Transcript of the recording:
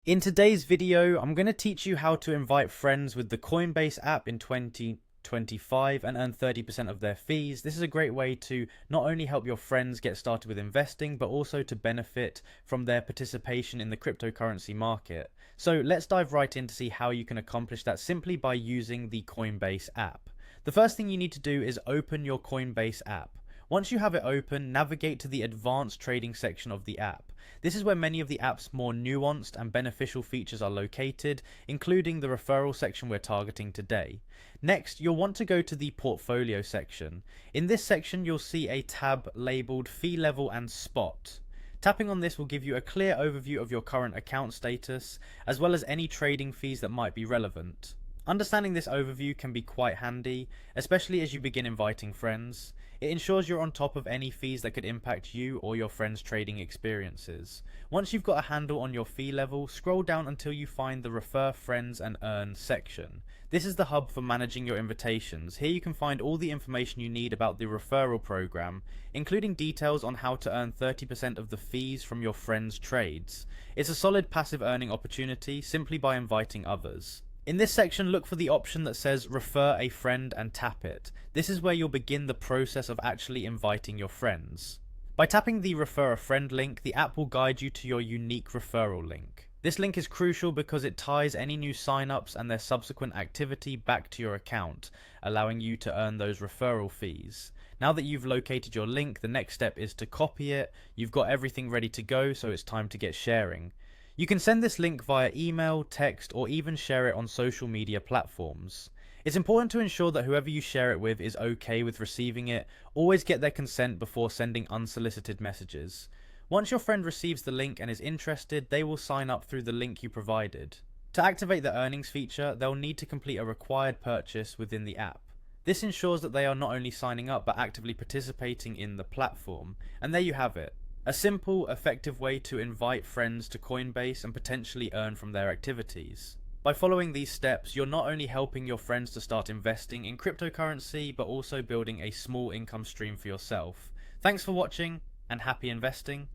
In today's video, I'm going to teach you how to invite friends with the Coinbase app in 2025 and earn 30% of their fees. This is a great way to not only help your friends get started with investing, but also to benefit from their participation in the cryptocurrency market. So let's dive right in to see how you can accomplish that simply by using the Coinbase app. The first thing you need to do is open your Coinbase app. Once you have it open, navigate to the advanced trading section of the app. This is where many of the app's more nuanced and beneficial features are located, including the referral section we're targeting today. Next, you'll want to go to the portfolio section. In this section, you'll see a tab labeled Fee Level and Spot. Tapping on this will give you a clear overview of your current account status, as well as any trading fees that might be relevant. Understanding this overview can be quite handy, especially as you begin inviting friends. It ensures you're on top of any fees that could impact you or your friends' trading experiences. Once you've got a handle on your fee level, scroll down until you find the Refer Friends and Earn section. This is the hub for managing your invitations. Here you can find all the information you need about the referral program, including details on how to earn 30% of the fees from your friends' trades. It's a solid passive earning opportunity simply by inviting others. In this section, look for the option that says Refer a Friend and tap it. This is where you'll begin the process of actually inviting your friends. By tapping the Refer a Friend link, the app will guide you to your unique referral link. This link is crucial because it ties any new signups and their subsequent activity back to your account, allowing you to earn those referral fees. Now that you've located your link, the next step is to copy it. You've got everything ready to go, so it's time to get sharing. You can send this link via email, text, or even share it on social media platforms. It's important to ensure that whoever you share it with is okay with receiving it. Always get their consent before sending unsolicited messages. Once your friend receives the link and is interested, they will sign up through the link you provided. To activate the earnings feature, they'll need to complete a required purchase within the app. This ensures that they are not only signing up but actively participating in the platform. And there you have it. A simple, effective way to invite friends to Coinbase and potentially earn from their activities. By following these steps, you're not only helping your friends to start investing in cryptocurrency, but also building a small income stream for yourself. Thanks for watching, and happy investing.